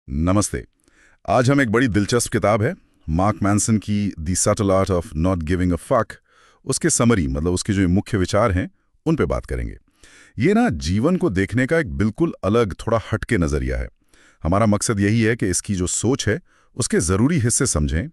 नमस्ते। आज हम एक बड़ी दिलचस्प किताब है मार्क मैनसन की the subtle art of not giving a fuck, उसके समरी मतलब उसके जो मुख्य विचार हैं उन पे बात करेंगे। ये ना जीवन को देखने का एक बिल्कुल अलग थोड़ा हटके नज़रिया है। हमारा मकसद यही है कि इसकी जो सोच है उसके ज़रूरी हिस्से समझें।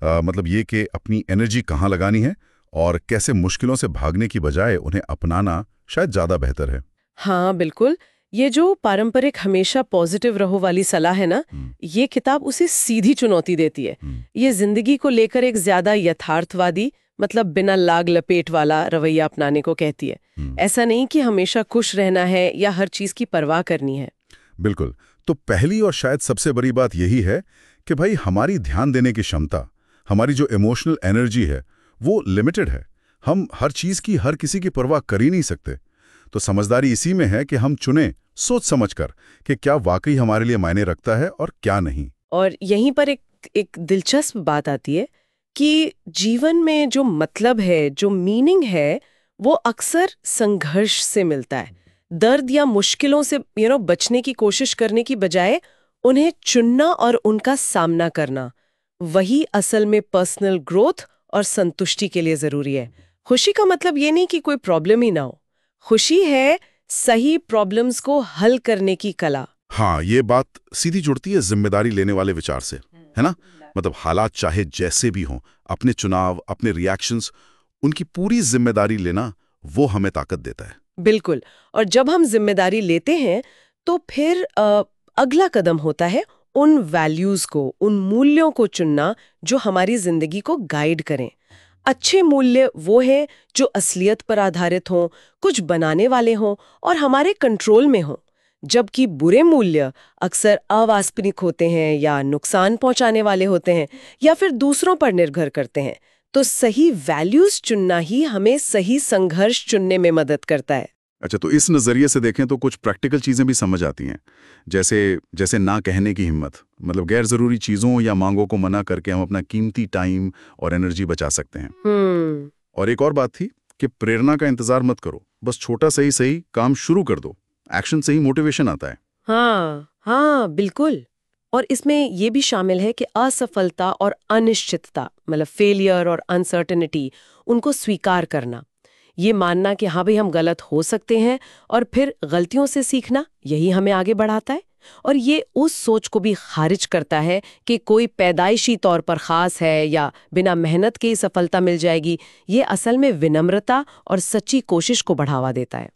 मतलब ये कि अपनी एनर्जी कहाँ लगानी है और कैसे मुश्किलों से भागने की बजाय उन्हें अपनाना शायद ज़्यादा बेहतर है। हाँ बिल्कुल। ये जो पारंपरिक हमेशा पॉजिटिव रहो वाली सलाह है ना, ये किताब उसे सीधी चुनौती देती है। ये जिंदगी को लेकर एक ज्यादा यथार्थवादी मतलब बिना लाग लपेट वाला रवैया अपनाने को कहती है। ऐसा नहीं कि हमेशा खुश रहना है या हर चीज की परवाह करनी है। बिल्कुल। तो पहली और शायद सबसे बड़ी बात यही है कि भाई हमारी ध्यान देने की क्षमता, हमारी जो इमोशनल एनर्जी है वो लिमिटेड है। हम हर चीज़ की हर किसी की परवाह कर ही नहीं सकते। तो समझदारी इसी में है कि हम चुनें सोच समझकर कि क्या वाकई हमारे लिए मायने रखता है और क्या नहीं। और यहीं पर एक दिलचस्प बात आती है कि जीवन में जो मतलब है, जो मीनिंग है, वो अक्सर संघर्ष से मिलता है। दर्द या मुश्किलों से बचने की कोशिश करने की बजाय उन्हें चुनना और उनका सामना करना, वही असल में पर्सनल ग्रोथ और संतुष्टि के लिए जरूरी है। खुशी का मतलब ये नहीं कि कोई प्रॉब्लम ही ना हो। खुशी है सही प्रॉब्लम्स को हल करने की कला। हाँ, ये बात सीधी जुड़ती है जिम्मेदारी लेने वाले विचार से, है ना? मतलब हालात चाहे जैसे भी हों, अपने चुनाव, अपने रिएक्शंस, उनकी पूरी जिम्मेदारी लेना वो हमें ताकत देता है। बिल्कुल। और जब हम जिम्मेदारी लेते हैं तो फिर अगला कदम होता है उन वैल्यूज को, उन मूल्यों को चुनना जो हमारी जिंदगी को गाइड करें। अच्छे मूल्य वो हैं जो असलियत पर आधारित हों, कुछ बनाने वाले हों और हमारे कंट्रोल में हों। जबकि बुरे मूल्य अक्सर अवास्तविक होते हैं या नुकसान पहुंचाने वाले होते हैं या फिर दूसरों पर निर्भर करते हैं। तो सही वैल्यूज चुनना ही हमें सही संघर्ष चुनने में मदद करता है। अच्छा, तो इस नज़रिए से देखें तो कुछ प्रैक्टिकल चीज़ें भी समझ आती हैं। जैसे जैसे ना कहने की हिम्मत, मतलब गैर ज़रूरी चीज़ों या मांगों को मना करके हम अपना कीमती टाइम और एनर्जी बचा सकते हैं। और एक और बात थी कि प्रेरणा का इंतज़ार मत करो, बस छोटा सही सही काम शुरू कर दो। एक्शन से ही मोटिवेशन आता है। हाँ हाँ बिल्कुल। और इसमें ये भी शामिल है कि असफलता और अनिश्चितता मतलब फेलियर और अनसर्टेनिटी, उनको स्वीकार करना, ये मानना कि हाँ भाई हम गलत हो सकते हैं और फिर गलतियों से सीखना, यही हमें आगे बढ़ाता है। और ये उस सोच को भी खारिज करता है कि कोई पैदाइशी तौर पर खास है या बिना मेहनत के ही सफलता मिल जाएगी। ये असल में विनम्रता और सच्ची कोशिश को बढ़ावा देता है।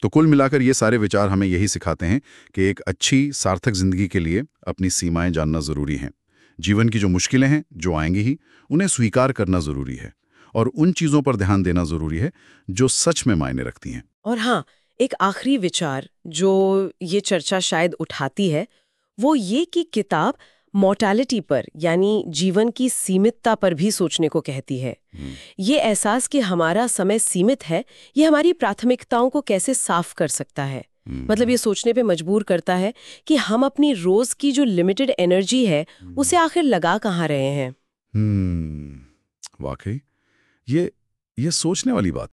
तो कुल मिलाकर ये सारे विचार हमें यही सिखाते हैं कि एक अच्छी सार्थक जिंदगी के लिए अपनी सीमाएं जानना जरूरी है। जीवन की जो मुश्किलें हैं जो आएंगी ही, उन्हें स्वीकार करना जरूरी है और उन चीजों पर ध्यान देना जरूरी है जो सच में मायने रखती हैं। और हाँ, एक आखिरी विचार जो ये चर्चा शायद उठाती है, वो ये कि किताब मॉर्टैलिटी पर यानी जीवन की सीमितता पर भी सोचने को कहती है। ये एहसास कि हमारा समय सीमित है, ये हमारी प्राथमिकताओं को कैसे साफ कर सकता है। मतलब ये सोचने पे मजबूर करता है कि हम अपनी रोज की जो लिमिटेड एनर्जी है उसे आखिर लगा कहाँ रहे हैं। वाकई ये ये सोचने वाली बात